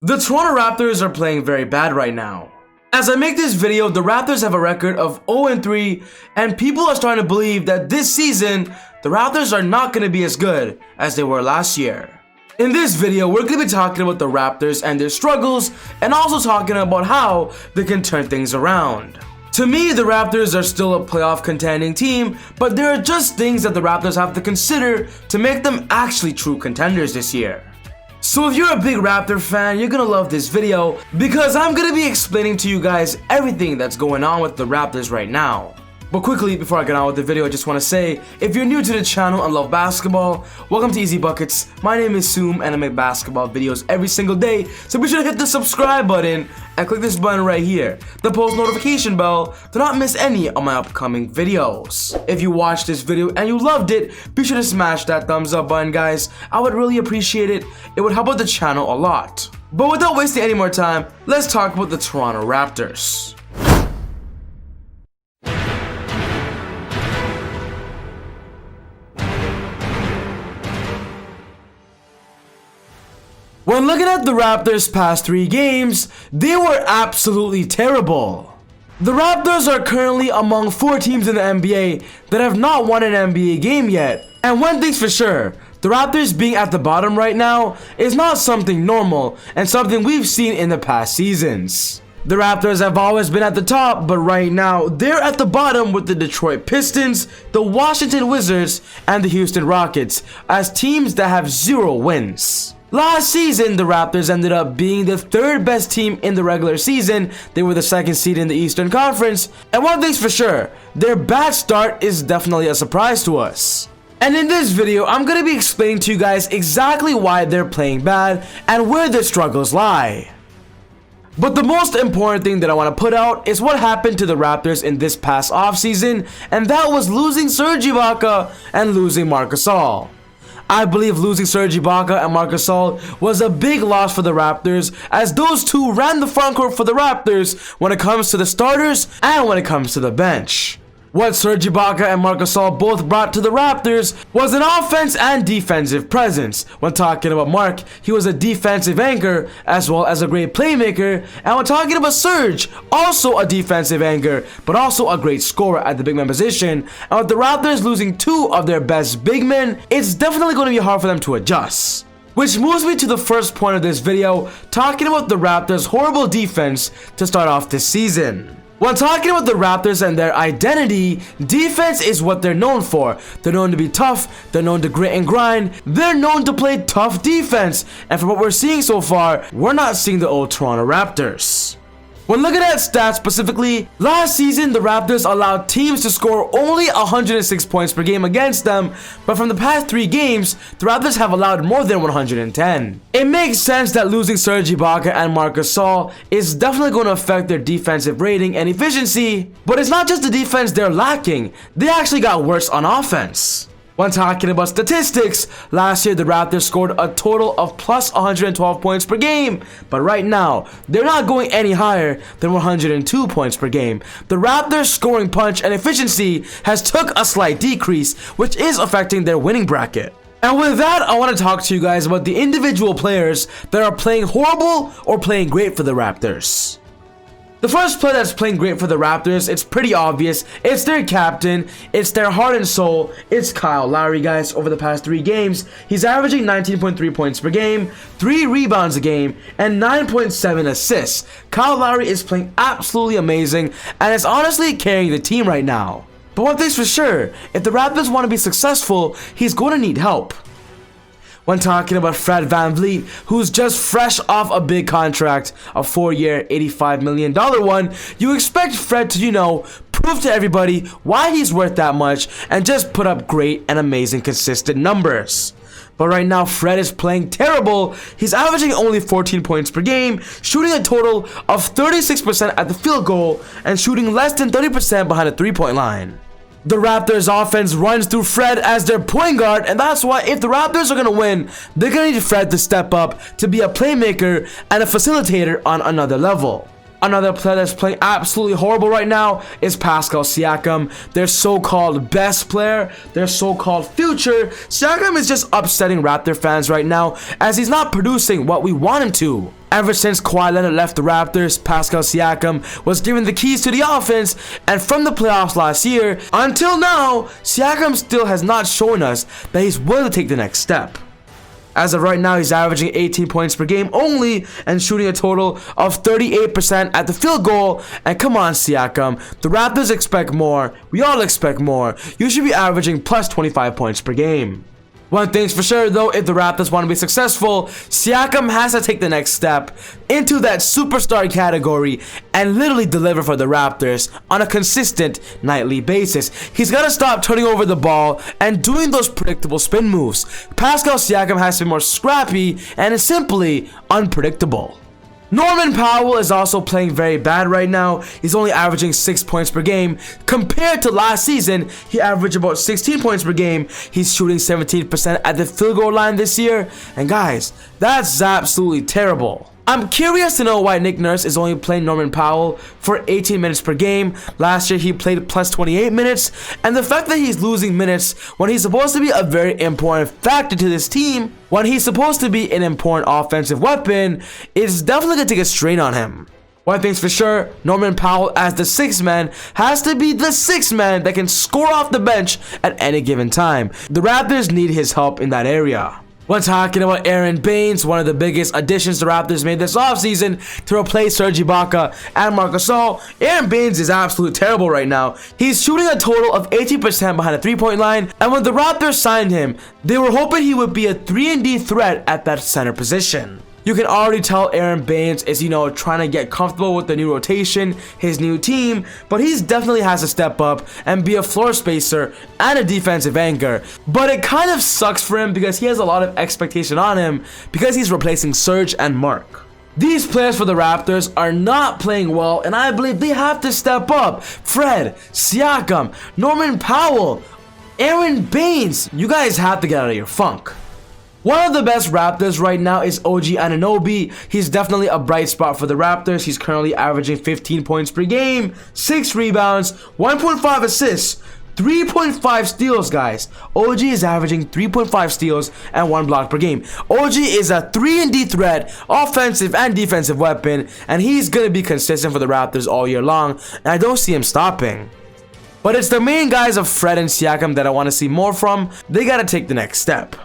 The Toronto Raptors are playing very bad right now. As I make this video, the Raptors have a record of 0-3, and people are starting to believe that this season, the Raptors are not going to be as good as they were last year. In this video, we're going to be talking about the Raptors and their struggles, and also talking about how they can turn things around. To me, the Raptors are still a playoff contending team, but there are just things that the Raptors have to consider to make them actually true contenders this year. So if you're a big Raptor fan, you're gonna love this video because I'm gonna be explaining to you guys everything that's going on with the Raptors right now. But quickly, before I get on with the video, I just want to say, if you're new to the channel and love basketball, welcome to Easy Buckets. My name is Soom and I make basketball videos every single day, so be sure to hit the subscribe button and click this button right here, the post notification bell, to not miss any of my upcoming videos. If you watched this video and you loved it, be sure to smash that thumbs up button, guys. I would really appreciate it. It would help out the channel a lot. But without wasting any more time, let's talk about the Toronto Raptors. When looking at the Raptors' past 3 games, they were absolutely terrible. The Raptors are currently among 4 teams in the NBA that have not won an NBA game yet. And one thing's for sure, the Raptors being at the bottom right now is not something normal and something we've seen in the past seasons. The Raptors have always been at the top, but right now they're at the bottom with the Detroit Pistons, the Washington Wizards, and the Houston Rockets as teams that have 0 wins. Last season, the Raptors ended up being the 3rd best team in the regular season. They were the 2nd seed in the Eastern Conference. And one thing's for sure, their bad start is definitely a surprise to us. And in this video, I'm going to be explaining to you guys exactly why they're playing bad and where their struggles lie. But the most important thing that I want to put out is what happened to the Raptors in this past offseason, and that was losing Serge Ibaka and losing Marc Gasol. I believe losing Serge Ibaka and Marc Gasol was a big loss for the Raptors, as those two ran the front court for the Raptors when it comes to the starters and when it comes to the bench. What Serge Ibaka and Marc Gasol both brought to the Raptors was an offense and defensive presence. When talking about Marc, he was a defensive anchor as well as a great playmaker, and when talking about Serge, also a defensive anchor, but also a great scorer at the big man position. And with the Raptors losing 2 of their best big men, it's definitely going to be hard for them to adjust. Which moves me to the first point of this video, talking about the Raptors' horrible defense to start off this season. When talking about the Raptors and their identity, defense is what they're known for. They're known to be tough, they're known to grit and grind, they're known to play tough defense. And from what we're seeing so far, we're not seeing the old Toronto Raptors. When looking at stats specifically, last season the Raptors allowed teams to score only 106 points per game against them, but from the past 3 games, the Raptors have allowed more than 110. It makes sense that losing Serge Ibaka and Marc Gasol is definitely going to affect their defensive rating and efficiency, but it's not just the defense they're lacking, they actually got worse on offense. When talking about statistics, last year the Raptors scored a total of plus 112 points per game, but right now, they're not going any higher than 102 points per game. The Raptors' scoring punch and efficiency has took a slight decrease, which is affecting their winning bracket. And with that, I want to talk to you guys about the individual players that are playing horrible or playing great for the Raptors. The first player that's playing great for the Raptors, it's pretty obvious. It's their captain, it's their heart and soul. It's Kyle Lowry, guys. Over the past 3 games, he's averaging 19.3 points per game, 3 rebounds a game, and 9.7 assists. Kyle Lowry is playing absolutely amazing and is honestly carrying the team right now. But one thing's for sure, if the Raptors want to be successful, he's going to need help. When talking about Fred VanVleet, who's just fresh off a big contract, a 4-year, $85 million one, you expect Fred to, prove to everybody why he's worth that much and just put up great and amazing consistent numbers. But right now, Fred is playing terrible. He's averaging only 14 points per game, shooting a total of 36% at the field goal, and shooting less than 30% behind the 3-point line. The Raptors offense runs through Fred as their point guard, and that's why if the Raptors are going to win, they're going to need Fred to step up to be a playmaker and a facilitator on another level. Another player that's playing absolutely horrible right now is Pascal Siakam, their so-called best player, their so-called future. Siakam is just upsetting Raptor fans right now as he's not producing what we want him to. Ever since Kawhi Leonard left the Raptors, Pascal Siakam was given the keys to the offense, and from the playoffs last year until now, Siakam still has not shown us that he's willing to take the next step. As of right now, he's averaging 18 points per game only and shooting a total of 38% at the field goal. And come on, Siakam, the Raptors expect more. We all expect more. You should be averaging plus 25 points per game. One thing's for sure though, if the Raptors want to be successful, Siakam has to take the next step into that superstar category and literally deliver for the Raptors on a consistent nightly basis. He's got to stop turning over the ball and doing those predictable spin moves. Pascal Siakam has to be more scrappy and is simply unpredictable. Norman Powell is also playing very bad right now. He's only averaging 6 points per game. Compared to last season, he averaged about 16 points per game. He's shooting 17% at the field goal line this year. And guys, that's absolutely terrible. I'm curious to know why Nick Nurse is only playing Norman Powell for 18 minutes per game. Last year he played plus 28 minutes, and the fact that he's losing minutes when he's supposed to be a very important factor to this team, when he's supposed to be an important offensive weapon, is definitely going to take a strain on him. One thing's for sure, Norman Powell as the sixth man has to be the sixth man that can score off the bench at any given time. The Raptors need his help in that area. We're talking about Aaron Baines, one of the biggest additions the Raptors made this offseason to replace Serge Ibaka and Marc Gasol. Aaron Baines is absolutely terrible right now. He's shooting a total of 18% behind the three-point line, and when the Raptors signed him, they were hoping he would be a 3-and-D threat at that center position. You can already tell Aaron Baines is, trying to get comfortable with the new rotation, his new team, but he definitely has to step up and be a floor spacer and a defensive anchor. But it kind of sucks for him because he has a lot of expectation on him because he's replacing Serge and Marc. These players for the Raptors are not playing well, and I believe they have to step up. Fred, Siakam, Norman Powell, Aaron Baines, you guys have to get out of your funk. One of the best Raptors right now is OG Anunoby. He's definitely a bright spot for the Raptors. He's currently averaging 15 points per game, 6 rebounds, 1.5 assists, 3.5 steals, guys. OG is averaging 3.5 steals and 1 block per game. OG is a 3-and-D threat, offensive and defensive weapon, and he's going to be consistent for the Raptors all year long, and I don't see him stopping. But it's the main guys of Fred and Siakam that I want to see more from. They got to take the next step.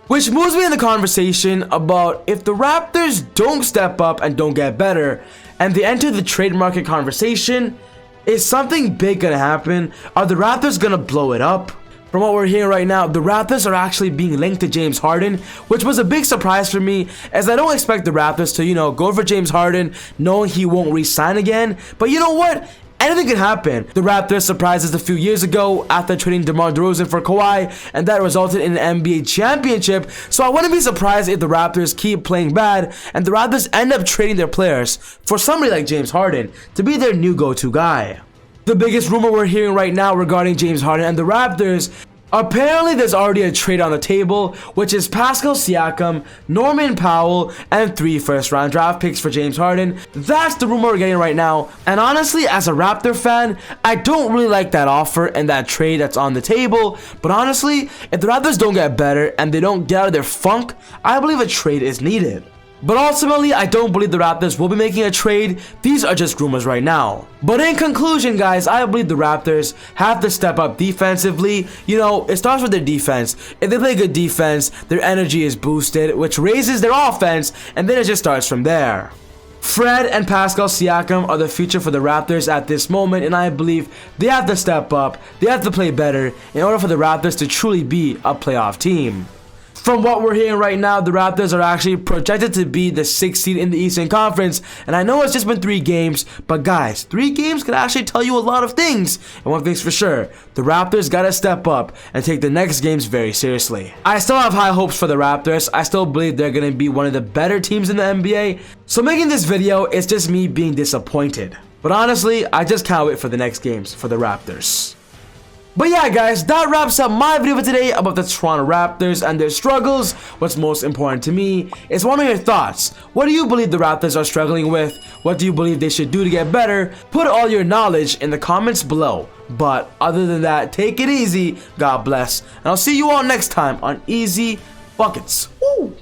Which moves me in the conversation about if the Raptors don't step up and don't get better, and they enter the trade market conversation, is something big gonna happen? Are the Raptors gonna blow it up? From what we're hearing right now, the Raptors are actually being linked to James Harden, which was a big surprise for me, as I don't expect the Raptors to, go for James Harden, knowing he won't re-sign again. But you know what? Anything can happen. The Raptors surprised us a few years ago after trading DeMar DeRozan for Kawhi, and that resulted in an NBA championship. So I wouldn't be surprised if the Raptors keep playing bad and the Raptors end up trading their players for somebody like James Harden to be their new go-to guy. The biggest rumor we're hearing right now regarding James Harden and the Raptors, apparently there's already a trade on the table, which is Pascal Siakam, Norman Powell, and 3 first-round draft picks for James Harden. That's the rumor we're getting right now, and honestly, as a Raptor fan, I don't really like that offer and that trade that's on the table. But honestly, if the Raptors don't get better and they don't get out of their funk, I believe a trade is needed. But ultimately, I don't believe the Raptors will be making a trade. These are just rumors right now. But in conclusion, guys, I believe the Raptors have to step up defensively. It starts with their defense. If they play good defense, their energy is boosted, which raises their offense, and then it just starts from there. Fred and Pascal Siakam are the future for the Raptors at this moment, and I believe they have to step up. They have to play better in order for the Raptors to truly be a playoff team. From what we're hearing right now, the Raptors are actually projected to be the 6th seed in the Eastern Conference. And I know it's just been 3 games, but guys, 3 games can actually tell you a lot of things. And one thing's for sure, the Raptors gotta step up and take the next games very seriously. I still have high hopes for the Raptors. I still believe they're gonna be one of the better teams in the NBA. So making this video is just me being disappointed. But honestly, I just can't wait for the next games for the Raptors. But yeah, guys, that wraps up my video for today about the Toronto Raptors and their struggles. What's most important to me is one of your thoughts. What do you believe the Raptors are struggling with? What do you believe they should do to get better? Put all your knowledge in the comments below. But other than that, take it easy. God bless. And I'll see you all next time on Easy Buckets. Woo!